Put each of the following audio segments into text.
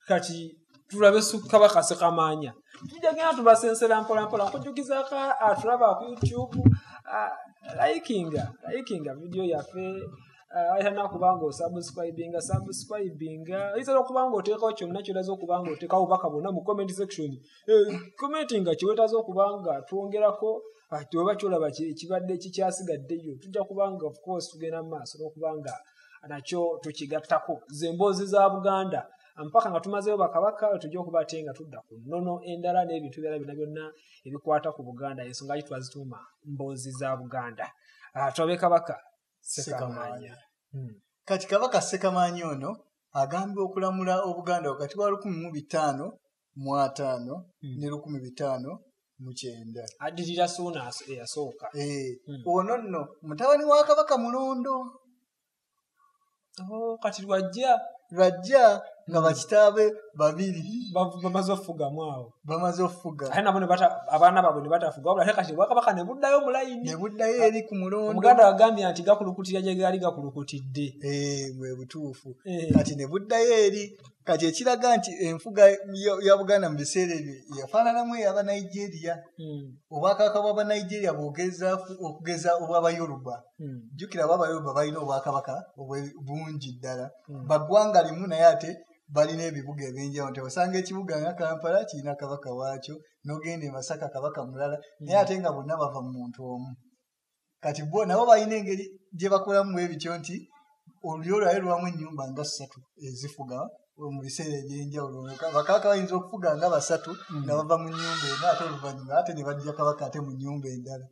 kati tulabe Kabaka Ssekamaanya tujja genda tubasensera mpola nkujukiza ka atulaba ku YouTube likinga video yaffe ayana kubanga osubscribinga ayitera okubanga oteekawo kyonna kyotaza okubanga oteekawo obubaka bwonna mu comment section commentinga kiwetaza okubanga twongerako oba kyolaba ekibadde kikyasigaddeyo tujja kubanga of course tugenda mu maaso n'okubanga nakyo tukigattako zemboozi za Buganda mpaka nga tumazeyo bakabaka tujja okubate nga tudda ku nnono endala n'ebintu byonna byonna ebikwata ku Buganda ensonga twazituuma mboozi za Buganda twabe Kabaka Ssekamaanya. Kati Kabaka Ssekamaanya ono agambye okulamula Obuganda wakati wa 1505 ne 1509 addirira Ssuuna eyasooka ono nno mutabani wa Kabaka Mulondo kati lwajja nga bakitaabe babiri bamaze ofugamu awo bamaze ofuga ate nabo abaana baabwe ne batafuga wabula kati Bwakabaka ne buddayo mu layini ne buddayo eri ku Mulondo Omuganda agambye nti gakulukutira gye gaali gakulukutidde bwe butuufu kati ne buddayo eri kati ekiraga nti enfuga ya Buganda mu biseera ebyo yafaananamu ey'aba Nigeria obwakabaka bw'aba Nigeria okugeza obw'Abayoruba jjukira Abayoruba balina obwakabaka bungi ddala baggwanga limu naye ate balina ebibuga ebyenjawulo nti osanga ekibuga nga Kampala kirina kabaka waakyo n'ogenda e Masaka kabaka mulala naye ate nga bonna bava mu muntu omu kati bo nabo balina engeri gye bakolamu ebityo nti oluyolwayo lwamu ennyumba nga 3 ezifuga mu biseera ebyenjawulo bakabaka bayinza okufuga nga 3 nga bava mu nnyumba eno ate oluvannyuma ate ne bajja kabaka ate mu nnyumba endala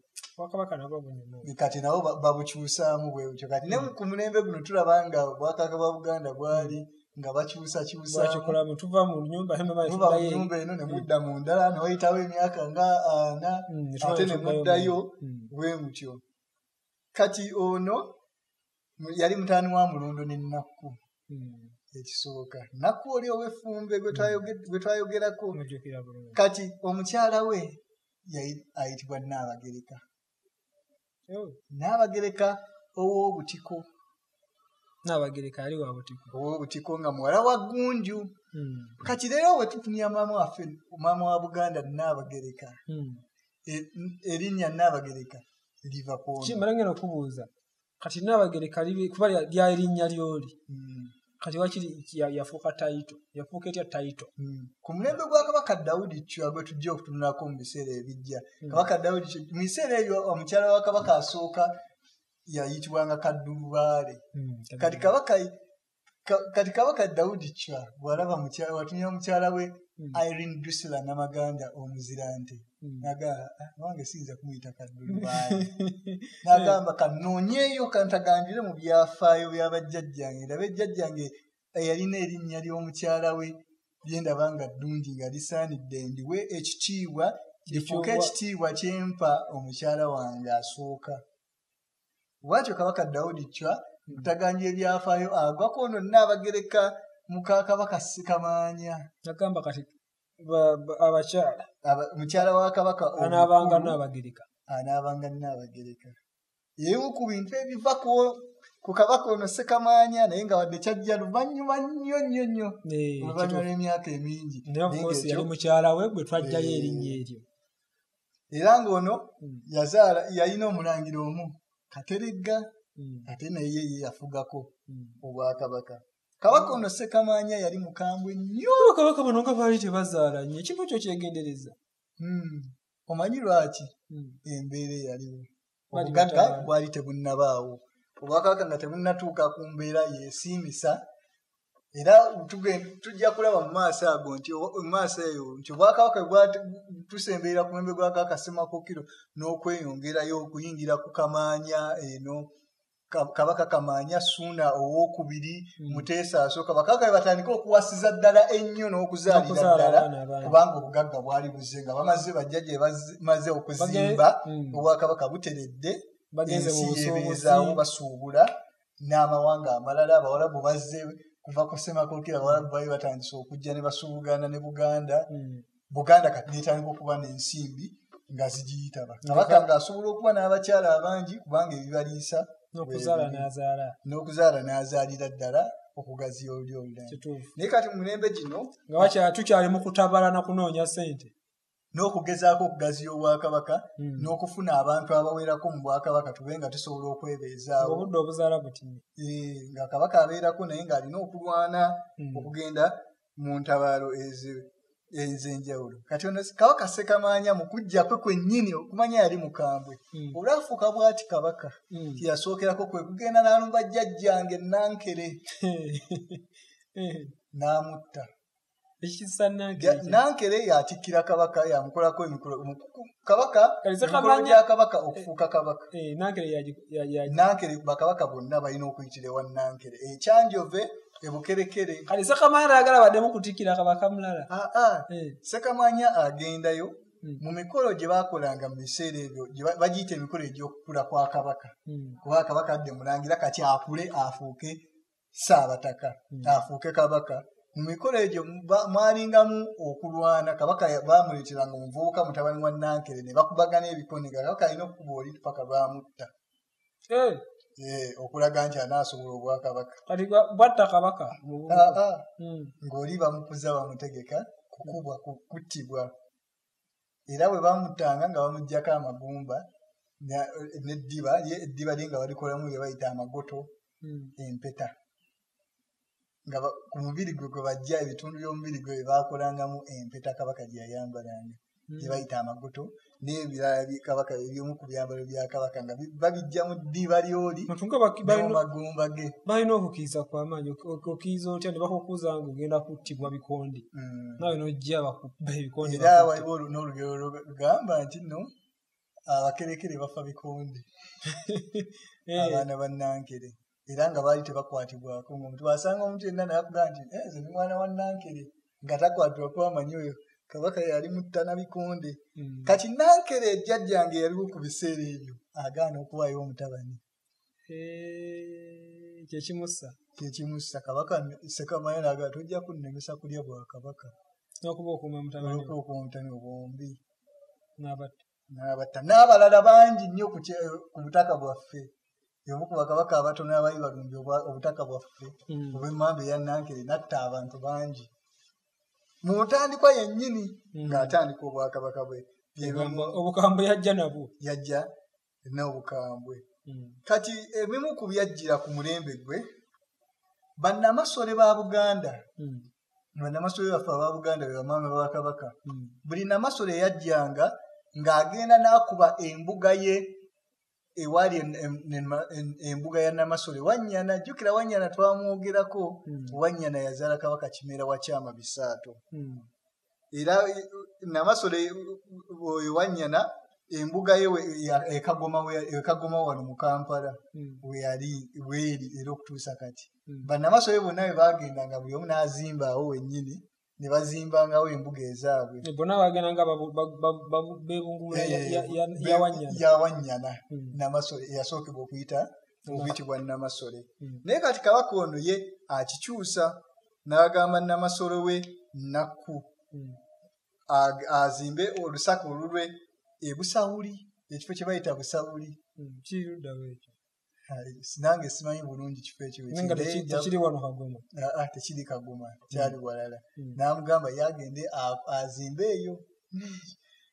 kati nabo babukyusaamu bwe butyo kati ne ku mulembe guno tulaba nga Obwakabaka bwa Buganda bwali nga bakyusakyusa tuva mu nyumba eno ne mudda mu ndala ne wayitawo emyaka nga 4 ate ne muddayo bwe mutyo kati ono yali mutaani wa Mulondo ne Nnakku ekisooka Nnakku oli ow'effumbe gwe twayogerako kati omukyala we ayitibwa Nnaabagereka ow'Obutiko Nnaabagereka yali wa Butiko ow'Obutiko nga muwala wa Ggunju kati leero bwe tutunya maama wa Buganda Nnaabagereka erinnya Nnaabagereka liva ku kimala ngeno okubuuza kati Nnaabagereka kuba lya erinnya lyoli kati wakiri yafuuka taito yafuuka etya taito ku mulembe gwa Kabaka Daudi Chwa gwe tujja okutunulako mu biseera ebijja Kabaka Daudi mu biseera ebyo omukyala wa Kabaka asooka yayitibwanga Kaddulubaale kati Kabaka Daudi Chwa bw'alaba watunya omukyala we Irene Drusilla Namaganda omuzirante wange siyinza kumuyita Kaddulubaale n'agamba kanoonyeeyo kantaganjire mu byafaayo bya bajjajjange ndabe ejjajjange yalina erinnya ly'omukyala we lyendaba nga ddungi nga lisaanidde ndiwe ekitiibwa lifuuke ekitiibwa kyempa omukyala wange asooka bwatyo Kabaka Daudi Chwa mutaganjira ebyafaayo agwako ono Nnaabagereka muka Kabaka Ssekamaanya agamba kati abakyala mukyala wa Kabaka anaabanga Nnaabagereka yeemu ku bintu ebiva ku Kabaka ono Ssekamaanya naye nga wadde kyajja luvannyuma nnyo oluvannyuma lw'emyaka emingi yali mukyala we gwe twajjayo erinnya eryo era ng'ono yalina omulangira omu Kateregga ate naye ye yafugako obwakabaka Kabaka ono Ssekamaanya yali mukambwe nnyo Kabaka bano nga baali tebazaala nnyo ekifo kyo kyegendereza omanyi lwaki embeera eyaliwo obugagga bwali tebunnabaawo obwakabaka nga tebunnatuuka ku mbeera yeesiimisa era tujja kulaba mu maaso ago nti maaso eyo nti obwakabaka tusemberera ku mulembe gwa Kabaka Ssemakokiro n'okweyongerayo okuyingira ku Kamaanya eno Kabaka Kamaanya Ssuuna owookubiri Muteesa asooka bakabaka batandika okuwasiza ddala ennyo n'okuzaalira ddala kubanga obugagga bwali buzze nga bajjajja bamaze okuzimba obwakabaka buteredde ensi yebeezaawo basuubula n'amawanga amalala Abawarabu bazze kuva ku Ssemakokiro Abawarabu baali batandise okujja ne basuubugana ne Buganda Buganda kati neetandika okuba n'ensimbi nga zigiyitaba Kabaka ng'asobola okuba n'abakyala abangi kubanga ebibaliisa n'okuzaala n'azaalira ddala okugaziya oli olulala naye kati mu mulembe gino nga tukyali mu kutabala na kunoonya ssente n'okugezaako okugaziya obwakabaka n'okufuna abantu abawerako mu bwakabaka tube nga tusobola okwebeezaawo obudde obuzaala butinye nga kabaka abeerako naye ng'alina okulwana okugenda mu ntabaalo ez'enjawulo kati ono kabaka Ssekamaanya mu kujja kwe kwennyini okumanya yali mukambwe olwafuuka bw'ati kabaka kyeyasookerako kwe kugenda n'alumba jjajjange Nankere n'amutta Nankere yatikkira kabaka yamukolako emikolo kabaka emikolo gya kabaka okufuuka kabaka Nankere bakabaka bonna balina okuyitira ewa Nankere ekyanjove ebukerekere kati Ssekamaanya ayagala baddemu kutikkira kabaka mulala Ssekamaanya agendayo mu mikolo gye baakolanga mu biseera ebyo bagiyita emikolo egy'okukula kwa kabaka kuba kabaka adde mulangira kati akule afuuke Ssaabataka afuuke kabaka mu mikolo egyo mwalingamu okulwana kabaka baamuleeteranga omuvubuka mutabani wa Nankere ne bakubagana ebikoniga kabaka alina okukuba oli paka baamutta okulaga nti anaasobola obwakabaka kati bwatta kabaka ng'oli bamukuza bamutegeka kukubwa kuttibwa era bwe bamuttanga nga bamuggyako amagumba n'eddiba eddiba lye nga balikolamu lye bayita amagoto empeta nga ku mubiri gwe bajja ebitundu by'omubiri gwe baakolangamu empeta kabaka gye yayambalanga gye bayita amagoto n'ebirala kabaka eby'omu ku byambalo bya kabaka nga babijja mu ddiba ly'oli n'amagumba ge balina okukiisa kw'amaanyi okiiza otya ne bakukuuza nga ogenda kuttibwa bikondi nawe n'ojja bakubba ebikondi era waliwo n'olugero lugamba nti nno abakerekere bafa bikondi abaana ba Nankere era nga baali tebakwatibwako ng'omuntu wasanga omuntu yenna nayakugaa nti nze ni mwana wa Nankere nga takwatibwa kwamanyi oyo kabaka yali muttana bikonde kati Nankere jjajjange yaliwo ku biseera ebyo agaana okuwaayo omutabani kyekimussa kabaka Ssekamaanya n'agamba tojja kunnemesa kulya bwa kabaka n'okuba okuuma omutani obwombi n'abatta n'abalala bangi nnyo ku butaka bwaffe omu ku bakabaka abatono abaali balumbye obutaka bwaffe obw'emmamba eya Nankere natta abantu bangi mu ntandikwa yennyini ng'atandika obwakabaka bwe obukambwe yajja nabwo yajja n'obukambwe kati ebimu ku byajjira ku mulembe gwe bannamasole ba Buganda bannamasole baffe aba Buganda be bamaama ba kabaka buli namasole yajjanga ng'agenda n'akuba embuga ye ewali embuga ya Namasole Wanyana jjukira Wanyana twamwogerako Wanyana yazaala kabaka Kimera wa Kyama Bisaato era Namasole oyo Wanyana embuga ye ekagoma wano mu Kampala weri era okutuusa kati bannamasole bonna bwe bagendanga buli omu n'azimbawo wennyini ne bazimbangawo embuga ezaabwe bonna bagendanga bebungulula ya Wanyana Namasole yasookebwa okuyita obuyitibwa Namasole naye kati kabaka ono ye akikyusa n'agamba Namasole we Nakku azimbe olusaka olulwe Busawuli ekifo kye bayita Busawuli nange simanyi bulungi kifo ekyo tekiri wano Kagoma tekiri Kagoma kyali walala n'amugamba yagende azimbe eyo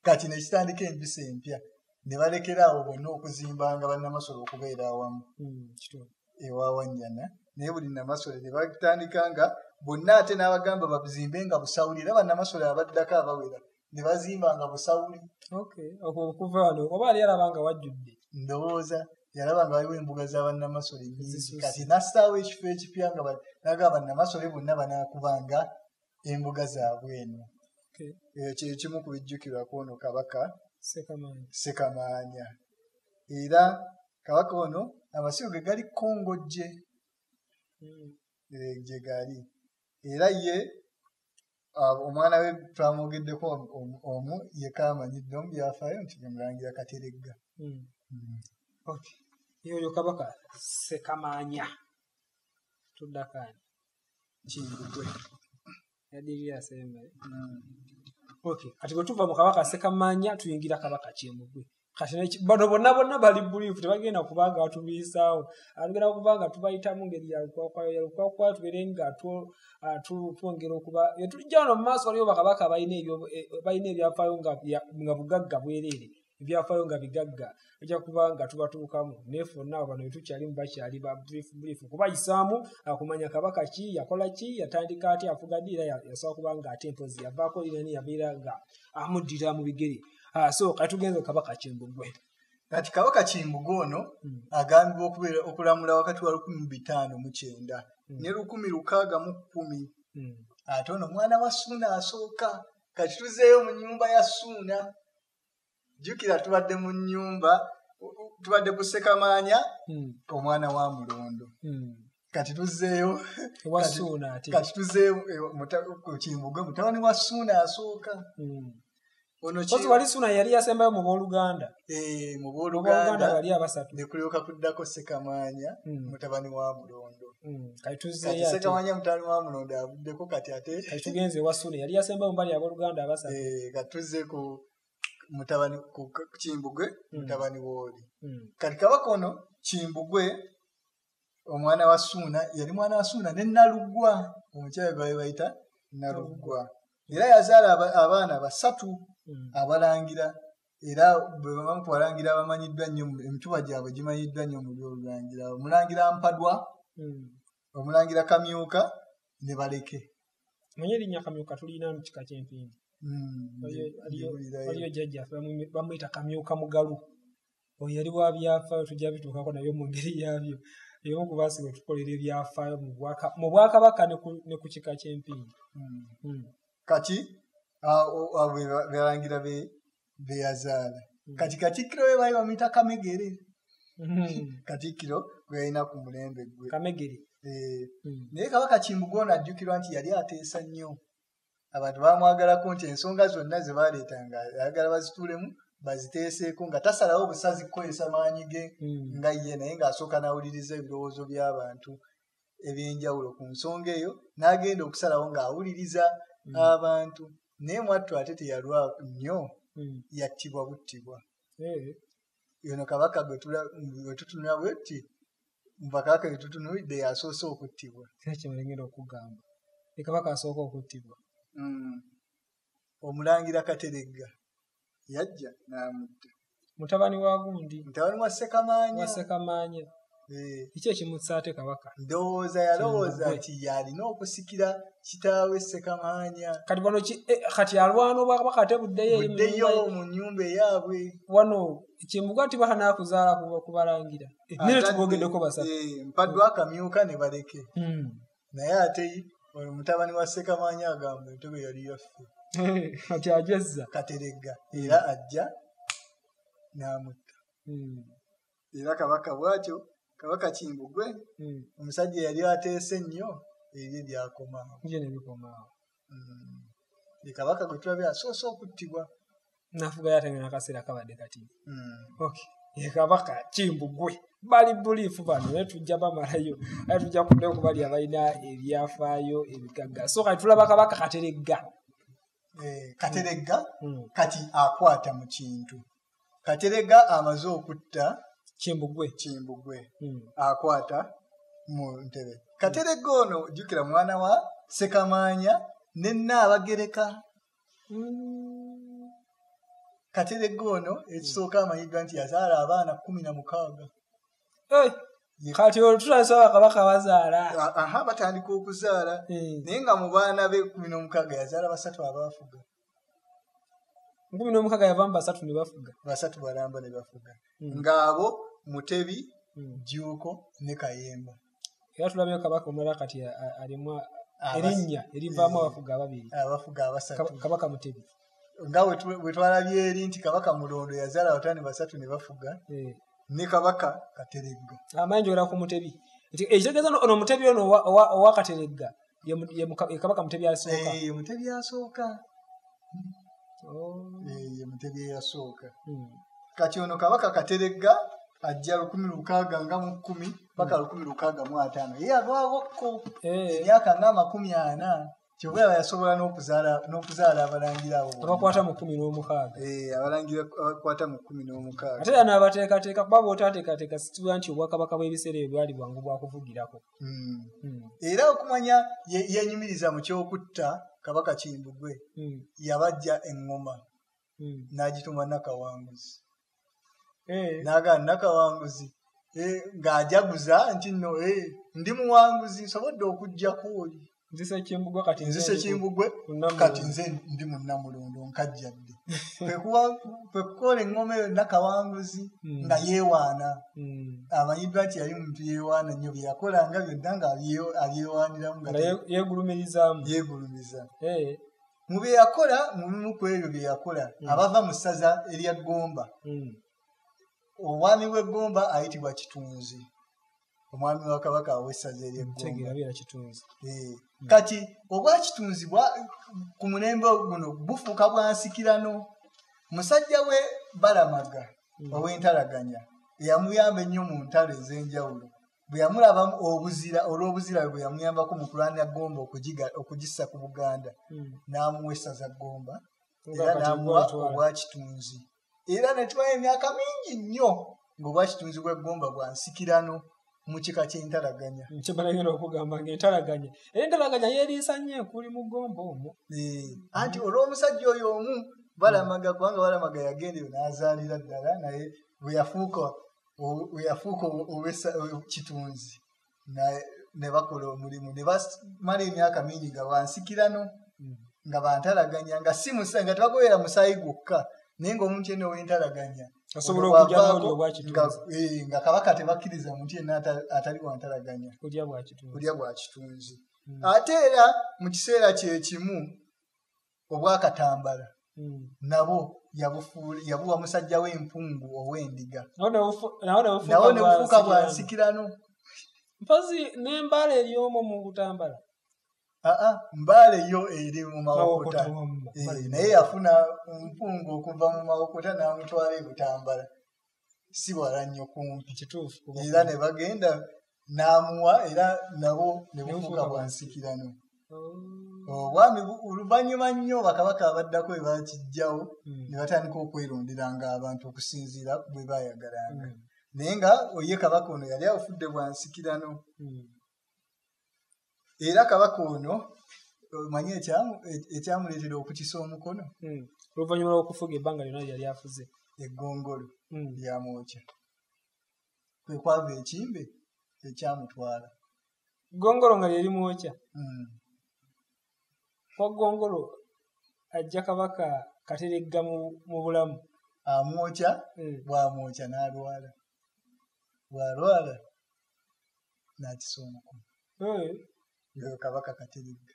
kati nekitandika empisa empya ne balekera awo bonna okuzimbanga bannamasole okubeera awamu ewa Wanyana naye buli Namasole ne batandika nga bonna ate n'abagamba bazimbe nga Busawuli era bannamasole abaddako abawera ne bazimbanga Busawuli okuva wano oba ali alabanga wajjudde ndowooza yalaba nga waliwo embuga z'abannamasole nnyingi kati nassaawo ekifo ekipya nga nagamba bannamasole bonna banaakubanga embuga zaabwe eno eyo kyekimu ku bijjukirwako ono kabaka Ssekamaanya era kabaka ono amasigo ge gali Kongojje gye gali era ye omwana we twamwogeddeko omu yeka amanyidde omu byafaayo nti yemulangira Kateregga yoyo kabaka Ssekamaanya tuddakaani Kimbugwe yadirira sembe kati bwe tuva mu kabaka Ssekamaanya tuyingira kabaka Kimbugwe kati bano bonna bali bulifu tebagenda kubanga atubiisaawo atugenda kubanga tubayitamu ngeri yalukwakwaya tubere nga twongera okuba tujja wano mu maaso waliwo bakabaka balina ebyafaayo nga bugagga bwereere ebyafaayo nga bigagga ojja kuba nga tubatuukamu naye fonna abo bano betukyalimu bakyali ba bulifu kubayisaamu akumanya kabaka ki yakola ki yatandika ati afuga ddi era yasobola kuba nga ate mpozi yavaako linani yabeera nga amuddira mu bigere so kati tugenze kabaka Kimbugwe kati kabaka Kimbugwe ono agambibwa okulamula wakati wa 1509 ne 1610 ate ono mwana wa Ssuuna asooka kati tuzeeyo mu nnyumba ya Ssuuna jjukira tubadde mu nnyumba tubadde ku Ssekamaanya omwana wa Mulondo kati tuzeeyo wa Ssuuna ate kati tuzeeyo ku Kimbugwe mutabani wa Ssuuna asooka ono Kozi wali Ssuuna yali yasembayo mu booluganda mu booluganda bali abasatu ne kulyoka kuddako Ssekamaanya mutabani wa Mulondo kati tuzeeyo Ssekamaanya mutabani wa Mulondo avuddeko kati ate kati tugenze wa Ssuuna yali yasembayo mu bali abooluganda abasatu kati tuzze ku mutabani ku Kimbugwe mutabani w'oli kati kabaka ono Kimbugwe omwana wa Ssuuna yali mwana wa Ssuuna ne Nalugwa omukyala gwe bayita Nalugwa era yazaala abaana basatu abalangira era bwe bamu kubalangira abamanyiddwa nnyo emituba gyabwe gimanyiddwa nnyo mu by'olulangira omulangira Mpadwa omulangira Kamyuka ne Baleke manye erinnya Kamyuka tulina mu kika ky'empindi waliyo jjajjaffe bamuyita Kamyuka Mugalu oyo yali wa byafaayo tujja bituukako nabyo mu ngeri yaabyo ebimu ku baasi bwe tukolera ebyafaayo mu Bwakabaka ne ku kika ky'empindi kati bebalangira be yazaala kati Katikkiro we baali bamuyita Kamegere Katikkiro gwe yalina ku mulembe gwe Kamegere naye kabaka Kimbugwe ono ajjukirwa nti yali ateesa nnyo abantu bamwagalako nti ensonga zonna ze baaleetanga ayagala bazituulemu baziteeseeko nga tasalawo busazi kukozesa maanyi ge nga ye naye ng'asooka n'awuliriza ebirowoozo by'abantu eby'enjawulo ku nsonga eyo n'agenda okusalawo ng'awuliriza abantu naye mwattu ate teyalwa nnyo yattibwa buttibwa yono kabaka gwe tutunula bwetti mu bakabaka be tutunulidde yasoose okuttibwa kyemulengera okugamba kabaka asooka okuttibwa omulangira Kateregga yajja n'amutta mutabani wa gundi mutabani wa Ssekamaanya kiki ekimussa ate kabaka ndowooza yalowooza nti yalina okusikira kitaawe Ssekamaanya kati bano kati alwana Obwakabaka ate buddeyo mu nnyumba eyaabwe wano Kimbugwe ati baka n'akuzaala kubalangira nere tubogeddeko basatu Mpadwa Kamyuka ne Baleke naye ate mutabani wa Ssekamaanya agamba entebe yali yaffe kati ajezza Kateregga era ajja n'amutta era kabaka bw'atyo kabaka Kimbugwe omusajja yali ateese nnyo ebyo byakomaawo ye kabaka gwe tulabye asoose okuttibwa nafuga yatengera akaseera kabadde kati ye kabaka Kimbugwe bali buliifu bano naye tujja bamalayo naye tujja kudde okubali abalina ebyafaayo ebigagga so kati tulaba kabaka Kateregga kati akwata mu kintu Kateregga amaze okutta Kimbugwe akwata mu ntebe Kateregga ono jjukira mwana wa Ssekamaanya ne Nnaabagereka Kateregga ono ekisooka amanyiddwa nti yazaala abaana 16 kati olutulasoba kabaka bazaala batandika okuzaala naye nga mu baana be 16 yazaala basatu abaafuga 16 yavamu basatu ne bafuga basatu balamba ne bafuga ng'abo Mutebi Jjuuko ne Kayemba era tulabye kabaka omulala kati alimu erinnya erivaamu abafuga abasatu kabaka Mutebi nga bwe twalabye eri nti kabaka Mulondo yazaala abatani basatu ne bafuga ne kabaka Kateregga amanyi njogera ku Mutebi ekitegeeza ono Mutebi ono owa Kateregga ye kabaka Mutebi asooka ye Mutebi asooka ye Mutebi yasooka kati ono kabaka Kateregga ajja 1610 paka 1650 ye alwawokko emyaka nga 40 kyobulaba yasobola n'okuzaala abalangira abo abakwata mu 16 abalangira abakwata mu 16 ate era n'abateekateeka kuba bw'otaateekateeka situla nti obwakabaka bw'ebiseera ebyo bwali bwangu bwakuvugirako era okumanya yenyumiriza mu kyokutta kabaka Kimbugwe yabajja eŋŋoma n'agituma Nakawanguzi n'agaa Nakawanguzi ng'ajaguza nti nno ndi muwanguzi nsobodde okugjako oli nzise Kimbugwe kati nze ndi munnamulondo nkajjadde kwekukola eŋŋoma eyo Nakawanguzi nga yeewaana amanyiddwa nti yali muntu yeewaana nnyo bye yakolanga byonna nga abyewaaniramu nga yeegulumiza mu bye yakola mu bimu ku ebyo bye yakola abava mu ssaza erya Gomba omwami w'e Gomba ayitibwa Kitunzi omwami wa kabaka aw'essaza ery'eggomba kati obwa Kitunzi ku mulembe guno bufuuka bwansikirano musajja we Balamaga ow'entalaganya eyamuyamba ennyo mu ntalo ez'enjawulo bwe yamulabamu olw'obuzira bwe yamuyambako mu kulwanya Gomba okugissa ku Buganda n'amuwa essaza Gomba era n'amuwa obwa Kitunzi era ne tubayo emyaka mingi nnyo ng'obwa Kitunzi bw'eggomba bwansikirano mu kika ky'entalaganya kyebalagenda okugamba ng'entalaganya era entalaganya yeeriisa nnyo ekuli mu Gomba omwo anti olw'omusajja oyo omu Balamaga kubanga Balamaga yagendeyo n'azaalira ddala naye bwe yafuuka Kitunzi ne bakola omulimu ne bamala emyaka mingi nga bansikirano nga bantalaganya nga si musa nga tebagoberera musaayi gwokka naye ng'omuntu yenna ow'entalaganya asobola okujja n'oli obwa Kitunzi nga kabaka tebakkiriza omuntu yenna atali wa ntalaganya kulya bwa Kitunzi ate era mu kiseera kyekimu obwakatambala nabo yabuwa musajja w'empungu ow'endiga nawo ne bufuuka bwansikirano mpozi n'embaala eri omwo mu Butambala mbaale yo eri mu Mawokota naye yafuna mpungu okuva mu Mawokota n'amutwala e Butambala si wala nnyo kumpi era ne bagenda n'amuwa era nabo ne bufuuka bwansikirano obwami oluvannyuma nnyo bakabaka abaddako bwe bakijjawo ne batandika okweronderanga abantu okusinziira bwe baayagalanga naye nga oye kabaka ono yali afudde bwansikirano era kabaka ono omanyi ekyamuleetera okutisa omukono oluvannyuma lw'okufuga ebbanga lyonna lyali afuze eggongolo lyamwokya kwe kwava ekimbe ekyamutwala ggongolo nga lyeri mwokya kwa ggongolo ajja kabaka Kateregga mu bulamu amwokya bw'amwokya n'alwala bw'alwala n'atisa omukono kabaka Kateregga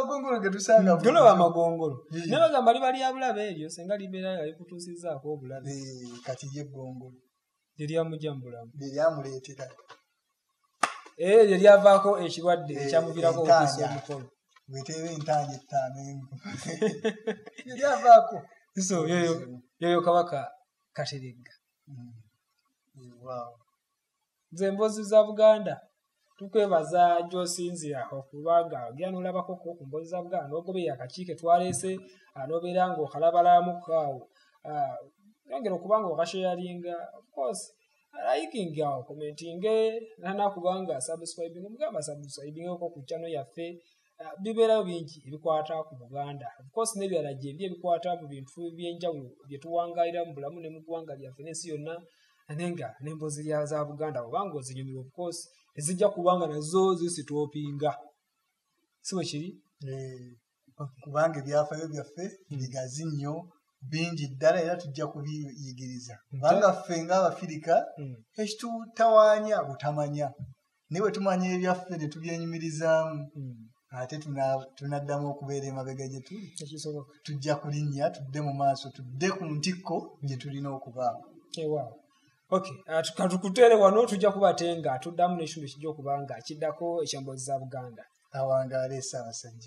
gongolo getusanga tulaba amagongolo naye bagamba liba lya bulabe eryo senga libeera yalikutuusizzaako obulabe kati yeggongolo lyeryamujja mu bulamu lyeryamuleetera eryo lyavaako ekirwadde ekyamuviirako okutisa omukono bweteba entanja ettaano enku lyavaako so yoyo kabaka Kateregga nze emboozi za Buganda tukwebaza gy'osinzira okubanga ogera n'olabakoko ku mboozi za Buganda n'ogoberera akakiiko twaleese n'obeera ng'okalabalamuko awo yongera okubanga okasheyalinga of course likinga commentinge nanakubanga subscribing mugamba subscribing oko ku channel yaffe bibeerayo bingi ebikwata ku Buganda of course n'ebirala gye ebikwata mu bintu by'enjawulo bye tuwangaalira mu bulamu ne mu ggwanga lyaffe n'ensi yonna nenga n'emboozi za Buganda obanga ozinyumira of course ezijja kubanga nazo zisitoopinga si bwe kiri kubanga ebyafaayo byaffe bigazi nnyo bingi ddala era tujja kubiyigiriza kubanga ffe ng'Abafirika ekitutawaanya butamanya naye bwe tumanya ebyaffe ne tubyenyumirizaamu ate tunaddamu okubeera emabega gye tuli tujja kulinnya tudde mu maaso tudde ku ntikko gye tulina okubaako okay katukuteere wano tujja kubatenga tuddamu n'ekitundu kijja okuba nga kiddako ekyemboozi za Buganda awangaala Ssaabasajja